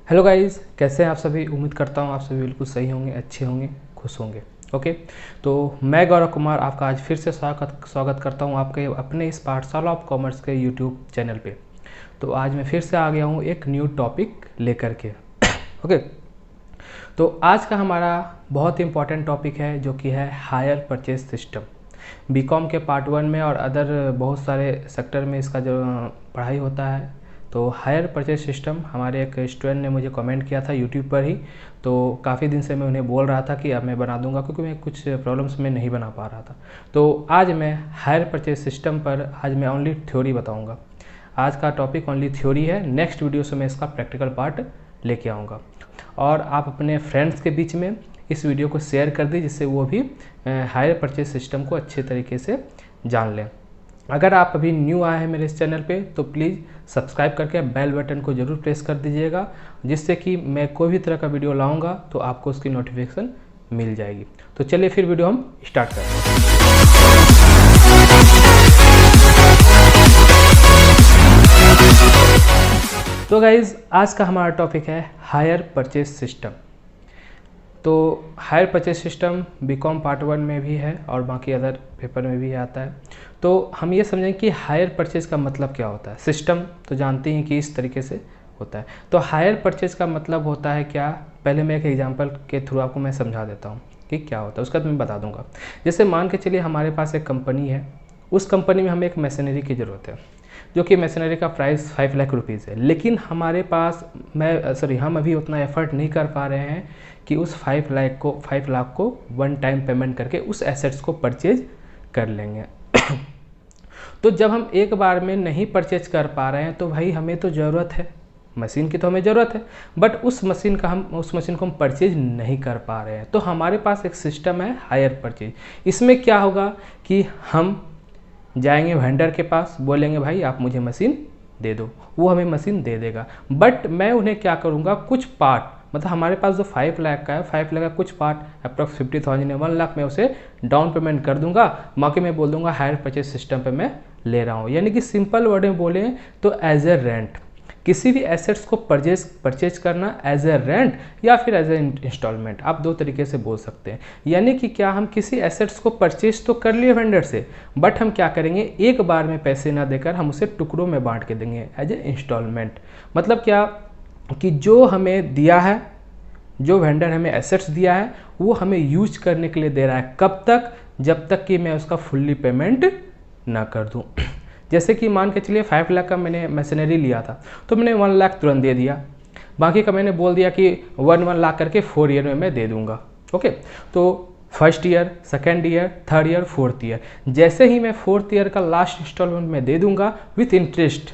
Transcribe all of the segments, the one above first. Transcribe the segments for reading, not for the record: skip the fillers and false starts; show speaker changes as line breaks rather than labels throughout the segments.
Hello guys, कैसे हैं आप सभी। उम्मीद करता हूं आप सभी बिल्कुल सही होंगे, अच्छे होंगे, खुश होंगे। ओके, तो मैं गौरव कुमार आपका आज फिर से स्वागत करता हूं आपके अपने इस पाठशाला ऑफ कॉमर्स के यूट्यूब चैनल पे। तो आज मैं फिर से आ गया हूं एक न्यू टॉपिक लेकर के। ओके, तो आज का हमारा बहुत इंपॉर्टेंट टॉपिक है जो कि है हायर परचेज सिस्टम। बीकॉम के पार्ट 1 में और अदर बहुत सारे सेक्टर में इसका जो पढ़ाई होता है। तो हायर परचेज सिस्टम हमारे एक स्टूडेंट ने मुझे कमेंट किया था यूट्यूब पर ही। तो काफ़ी दिन से मैं उन्हें बोल रहा था कि अब मैं बना दूंगा, क्योंकि मैं कुछ प्रॉब्लम्स में नहीं बना पा रहा था। तो आज मैं हायर परचेज सिस्टम पर आज मैं ओनली थ्योरी बताऊंगा। आज का टॉपिक ओनली थ्योरी है। नेक्स्ट वीडियो से मैं इसका प्रैक्टिकल पार्ट लेके आऊँगा और आप अपने फ्रेंड्स के बीच में इस वीडियो को शेयर कर दें, जिससे वो भी हायर परचेज सिस्टम को अच्छे तरीके से जान लें। अगर आप अभी न्यू आए हैं मेरे इस चैनल पे तो प्लीज़ सब्सक्राइब करके बेल बटन को ज़रूर प्रेस कर दीजिएगा, जिससे कि मैं कोई भी तरह का वीडियो लाऊंगा तो आपको उसकी नोटिफिकेशन मिल जाएगी। तो चलिए फिर वीडियो हम स्टार्ट करते हैं। तो गाइज़, आज का हमारा टॉपिक है हायर परचेज सिस्टम। तो hire purchase system BCom part 1 में भी है और बाकी अदर पेपर में भी आता है। तो हम ये समझें कि हायर परचेज का मतलब क्या होता है। सिस्टम तो जानते हैं कि इस तरीके से होता है। तो हायर परचेज का मतलब होता है क्या, पहले मैं एक एग्जांपल के थ्रू आपको मैं समझा देता हूँ कि क्या होता है, उसका तो मैं बता दूंगा। जैसे मान के चलिए हमारे पास एक कंपनी है, उस कंपनी में हमें एक मशीनरी की ज़रूरत है, जो कि मशीनरी का प्राइस 5 लाख रुपीज़ है। लेकिन हमारे पास हम अभी उतना एफर्ट नहीं कर पा रहे हैं कि उस 5 लाख को वन टाइम पेमेंट करके उस एसेट्स को परचेज कर लेंगे। तो जब हम एक बार में नहीं परचेज कर पा रहे हैं तो भाई हमें तो ज़रूरत है मशीन की, तो हमें ज़रूरत है, बट उस मशीन को हम परचेज नहीं कर पा रहे हैं। तो हमारे पास एक सिस्टम है हायर परचेज। इसमें क्या होगा कि हम जाएंगे वेंडर के पास, बोलेंगे भाई आप मुझे मशीन दे दो, वो हमें मशीन दे देगा। बट मैं उन्हें क्या करूँगा, कुछ पार्ट, मतलब हमारे पास जो 5 लाख का है, 5 लाख का कुछ पार्ट अप्रॉक्स 50,000 या 1 लाख में उसे डाउन पेमेंट कर दूंगा। बाकी मैं बोल दूंगा हायर परचेज सिस्टम पे मैं ले रहा हूँ। यानी कि सिंपल वर्ड में बोले तो एज ए रेंट, किसी भी एसेट्स को परचेज करना एज ए रेंट या फिर एज ए इंस्टॉलमेंट, आप दो तरीके से बोल सकते हैं। यानी कि क्या, हम किसी एसेट्स को परचेज तो कर लिए वेंडर से, बट हम क्या करेंगे, एक बार में पैसे ना देकर हम उसे टुकड़ों में बांट के देंगे एज ए इंस्टॉलमेंट। मतलब क्या कि जो हमें दिया है, जो वेंडर हमें एसेट्स दिया है वो हमें यूज करने के लिए दे रहा है। कब तक, जब तक कि मैं उसका फुल्ली पेमेंट ना कर दूं। जैसे कि मान के चलिए 5 लाख का मैंने मशीनरी लिया था, तो मैंने 1 लाख तुरंत दे दिया, बाकी का मैंने बोल दिया कि 1 लाख करके 4 ईयर में मैं दे दूंगा। ओके, तो first year, second year, third year, fourth year, जैसे ही मैं फोर्थ ईयर का लास्ट इंस्टॉलमेंट में दे दूंगा विथ इंटरेस्ट।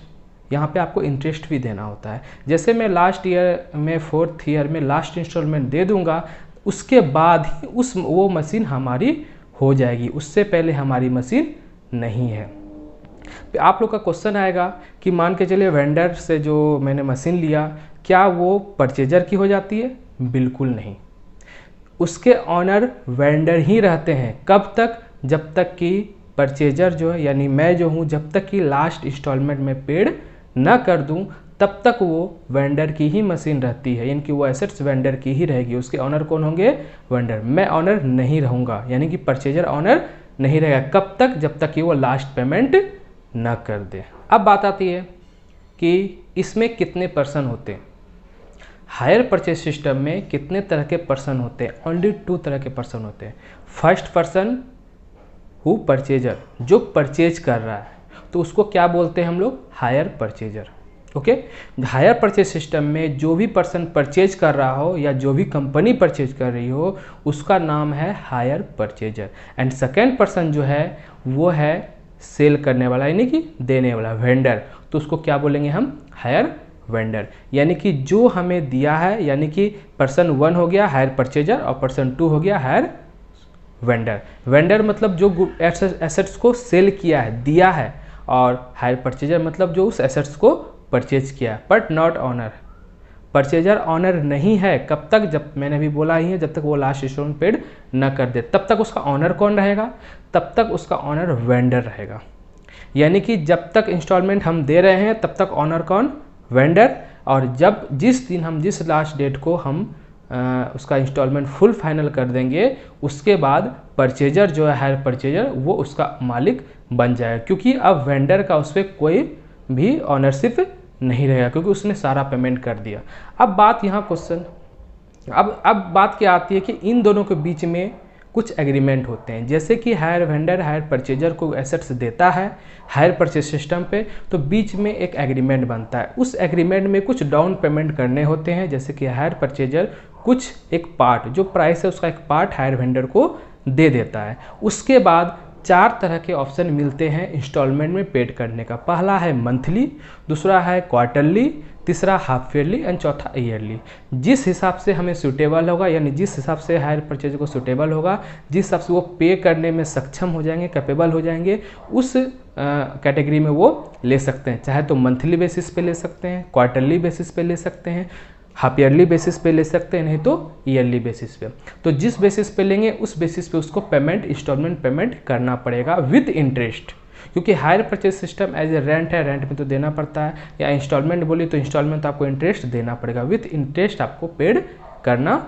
यहाँ पे आपको इंटरेस्ट भी देना होता है। जैसे मैं लास्ट ईयर में, फोर्थ ईयर में लास्ट इंस्टॉलमेंट दे दूंगा, उसके बाद ही वो मशीन हमारी हो जाएगी, उससे पहले हमारी मशीन नहीं है। आप लोग का क्वेश्चन आएगा कि मान के चलिए वेंडर से जो मैंने मशीन लिया, क्या वो परचेजर की हो जाती है? बिल्कुल नहीं। उसके ऑनर वेंडर ही रहते हैं। कब तक? जब तक कि परचेजर जो है, यानी मैं जो हूँ, जब तक कि लास्ट इंस्टॉलमेंट में पेड ना कर दूं, तब तक वो वेंडर की ही मशीन रहती है। यानी कि वो एसेट्स वेंडर की ही रहेगी। उसके ऑनर कौन होंगे? वेंडर। मैं ऑनर नहीं रहूँगा, यानी कि परचेजर ऑनर नहीं रहेगा। कब तक? जब तक कि वो लास्ट पेमेंट ना कर दे। अब बात आती है कि इसमें कितने पर्सन होते हैं। हायर परचेज सिस्टम में कितने तरह के पर्सन होते हैं? ओनली 2 तरह के पर्सन होते हैं। फर्स्ट पर्सन हु परचेजर, जो परचेज कर रहा है, तो उसको क्या बोलते हैं हम लोग? Hire purchaser. Okay, hire purchase system में जो भी पर्सन परचेज कर रहा हो या जो भी कंपनी परचेज कर रही हो, उसका नाम है hire purchaser. And second person जो है वो है सेल करने वाला, यानी कि देने वाला, वेंडर। तो उसको क्या बोलेंगे हम? Higher vendor. यानी कि जो हमें दिया है, यानी कि पर्सन 1 हो गया हायर परचेजर और पर्सन 2 हो गया हायर वेंडर। वेंडर मतलब जो एसेट्स को सेल किया है, दिया है, और हायर परचेजर मतलब जो उस एसेट्स को परचेज किया है, but not owner. Purchaser owner नहीं है। कब तक? जब मैंने अभी बोला ही है, जब तक वो लास्ट इंस्टॉलमेंट पेड न कर दे, तब तक उसका ऑनर कौन रहेगा? तब तक उसका ऑनर वेंडर रहेगा। यानी कि जब तक इंस्टॉलमेंट हम दे रहे हैं तब तक ऑनर कौन? वेंडर। और जब जिस दिन हम जिस लास्ट डेट को हम उसका इंस्टॉलमेंट फुल फाइनल कर देंगे, उसके बाद परचेजर जो है हायर परचेजर वो उसका मालिक बन जाएगा, क्योंकि अब वेंडर का उस पर कोई भी ऑनरशिप नहीं रहेगा, क्योंकि उसने सारा पेमेंट कर दिया। अब बात यहाँ क्वेश्चन अब बात क्या आती है कि इन दोनों के बीच में कुछ एग्रीमेंट होते हैं। जैसे कि हायर वेंडर हायर परचेजर को एसेट्स देता है हायर परचेज सिस्टम पे, तो बीच में एक एग्रीमेंट बनता है। उस एग्रीमेंट में कुछ डाउन पेमेंट करने होते हैं, जैसे कि हायर परचेजर कुछ एक पार्ट जो प्राइस है उसका एक पार्ट हायर वेंडर को दे देता है। उसके बाद 4 तरह के ऑप्शन मिलते हैं इंस्टॉलमेंट में पेड करने का। पहला है मंथली, दूसरा है क्वार्टरली, तीसरा हाफ ईयरली एंड चौथा ईयरली। जिस हिसाब से हमें सूटेबल होगा, यानी जिस हिसाब से हायर परचेज को सूटेबल होगा, जिस हिसाब से वो पे करने में सक्षम हो जाएंगे, कैपेबल हो जाएंगे, उस कैटेगरी में वो ले सकते हैं। चाहे तो मंथली बेसिस पे ले सकते हैं, क्वार्टरली बेसिस पे ले सकते हैं, हाफ ईयरली बेसिस पे ले सकते हैं, नहीं तो ईयरली बेसिस पे। तो जिस बेसिस पे लेंगे उस बेसिस पे उसको पेमेंट इंस्टॉलमेंट पेमेंट करना पड़ेगा विद इंटरेस्ट, क्योंकि hire purchase system as a rent है, रेंट में तो देना पड़ता है, या इंस्टॉलमेंट बोली तो इंस्टॉलमेंट तो आपको इंटरेस्ट देना पड़ेगा, विथ इंटरेस्ट आपको पेड करना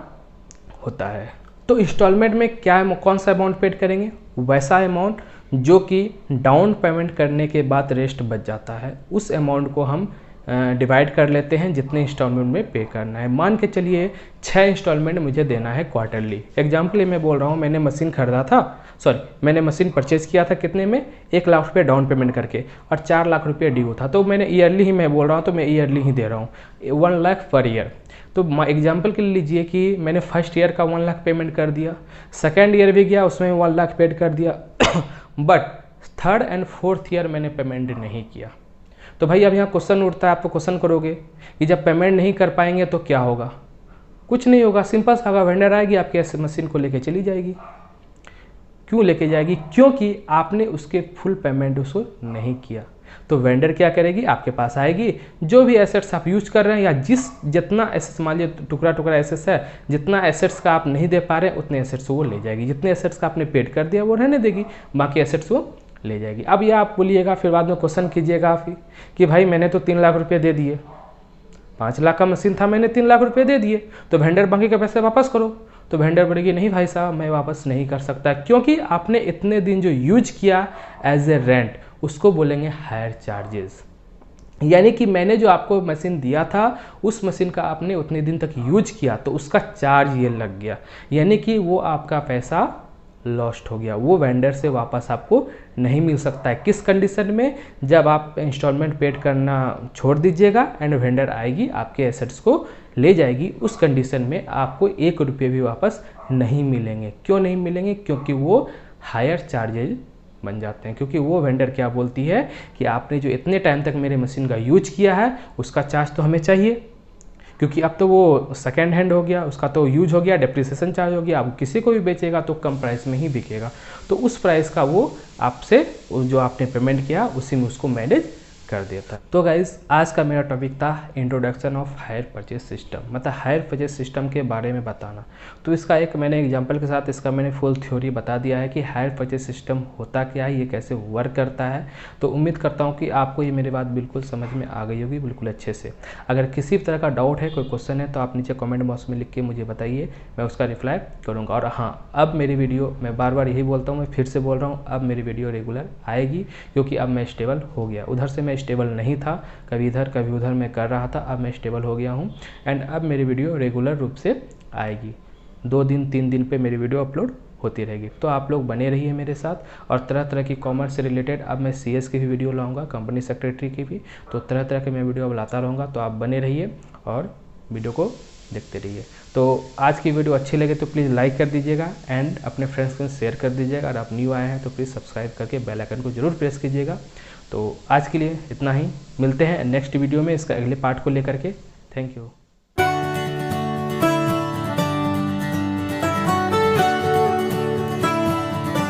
होता है। तो इंस्टॉलमेंट में क्या कौन सा अमाउंट पेड करेंगे? वैसा अमाउंट जो कि डाउन पेमेंट करने के बाद रेस्ट बच जाता है, उस अमाउंट को हम डिवाइड कर लेते हैं जितने इंस्टॉलमेंट में पे करना है। मान के चलिए 6 इंस्टॉलमेंट मुझे देना है क्वार्टरली। एग्जाम्पल मैं बोल रहा हूँ, मैंने मशीन खरीदा था, मैंने मशीन परचेज किया था कितने में, 1 लाख रुपये डाउन पेमेंट करके, और 4 लाख रुपये ड्यू था। तो मैंने ईयरली ही मैं बोल रहा हूँ, तो मैं ईयरली ही दे रहा हूँ, 1 लाख पर ईयर। तो एग्जाम्पल के लिए लीजिए कि मैंने फर्स्ट ईयर का 1 लाख पेमेंट कर दिया, सेकेंड ईयर भी गया उसमें 1 लाख पेड कर दिया, but third and fourth year मैंने पेमेंट नहीं किया। तो भाई अब यहाँ क्वेश्चन उठता है, आप तो क्वेश्चन करोगे कि जब पेमेंट नहीं कर पाएंगे तो क्या होगा? कुछ नहीं होगा, सिंपल सा होगा, वेंडर आएगी आपके मशीन को लेके चली जाएगी। क्यों लेके जाएगी? क्योंकि आपने उसके फुल पेमेंट उसको नहीं किया। तो वेंडर क्या करेगी? आपके पास आएगी, जो भी एसेट्स आप यूज कर रहे हैं, या जितना एसेट्स, मान लीजिए टुकड़ा टुकड़ा एसेट्स है, जितना एसेट्स का आप नहीं दे पा रहे उतने एसेट्स वो ले जाएगी, जितने एसेट्स का आपने पेड कर दिया वो रहने देगी, बाकी एसेट्स वो ले जाएगी। अब यह आप बोलिएगा, फिर बाद में क्वेश्चन कीजिएगा आप ही कि भाई मैंने तो 3 लाख रुपये दे दिए, 5 लाख का मशीन था, मैंने 3 लाख रुपये दे दिए, तो वेंडर बाकी के पैसे वापस करो। तो वेंडर बोलेगी नहीं भाई साहब, मैं वापस नहीं कर सकता, क्योंकि आपने इतने दिन जो यूज किया एज ए रेंट, उसको बोलेंगे हायर चार्जेस। यानी कि मैंने जो आपको मशीन दिया था, उस मशीन का आपने उतने दिन तक यूज किया, तो उसका चार्ज ये लग गया, यानी कि वो आपका पैसा लॉस्ट हो गया, वो वेंडर से वापस आपको नहीं मिल सकता है। किस कंडीशन में? जब आप इंस्टॉलमेंट पेड करना छोड़ दीजिएगा एंड वेंडर आएगी आपके एसेट्स को ले जाएगी, उस कंडीशन में आपको 1 रुपये भी वापस नहीं मिलेंगे। क्यों नहीं मिलेंगे? क्योंकि वो हायर चार्जेज बन जाते हैं, क्योंकि वो वेंडर क्या बोलती है कि आपने जो इतने टाइम तक मेरे मशीन का यूज किया है उसका चार्ज तो हमें चाहिए, क्योंकि अब तो वो सेकेंड हैंड हो गया, उसका तो यूज हो गया, डेप्रिसिएशन चार्ज हो गया, अब किसी को भी बेचेगा तो कम प्राइस में ही बिकेगा, तो उस प्राइस का वो आपसे जो आपने पेमेंट किया उसी में उसको मैनेज कर देता है। तो गाइज आज का मेरा टॉपिक था introduction of higher purchase system, मतलब हायर परचेज सिस्टम के बारे में बताना। तो इसका एक मैंने एग्जांपल के साथ इसका मैंने फुल थ्योरी बता दिया है कि हायर परचेज सिस्टम होता क्या है, ये कैसे वर्क करता है। तो उम्मीद करता हूँ कि आपको ये मेरी बात बिल्कुल समझ में आ गई होगी बिल्कुल अच्छे से। अगर किसी भी तरह का डाउट है, कोई क्वेश्चन है, तो आप नीचे कमेंट बॉक्स में लिख के मुझे बताइए, मैं उसका रिप्लाई करूँगा। और हाँ, अब मेरी वीडियो, मैं बार बार यही बोलता हूँ, मैं फिर से बोल रहा हूँ, अब मेरी वीडियो रेगुलर आएगी, क्योंकि अब मैं स्टेबल हो गया। उधर से मैं स्टेबल नहीं था, कभी इधर कभी उधर मैं कर रहा था, अब मैं स्टेबल हो गया हूँ एंड अब मेरी वीडियो रेगुलर रूप से आएगी। 2 दिन 3 दिन पे मेरी वीडियो अपलोड होती रहेगी। तो आप लोग बने रहिए मेरे साथ, और तरह तरह की कॉमर्स से रिलेटेड अब मैं CS की भी वीडियो लाऊंगा, कंपनी सेक्रेटरी की भी, तो तरह तरह के मैं वीडियो अब लाता रहूँगा। तो आप बने रहिए और वीडियो को देखते रहिए। तो आज की वीडियो अच्छी लगे तो प्लीज़ लाइक कर दीजिएगा एंड अपने फ्रेंड्स के साथ शेयर कर दीजिएगा। अगर आप न्यू आए हैं तो प्लीज़ सब्सक्राइब करके बेल आइकन को जरूर प्रेस कीजिएगा। तो आज के लिए इतना ही, मिलते हैं नेक्स्ट वीडियो में इसका अगले पार्ट को लेकर के। Thank you.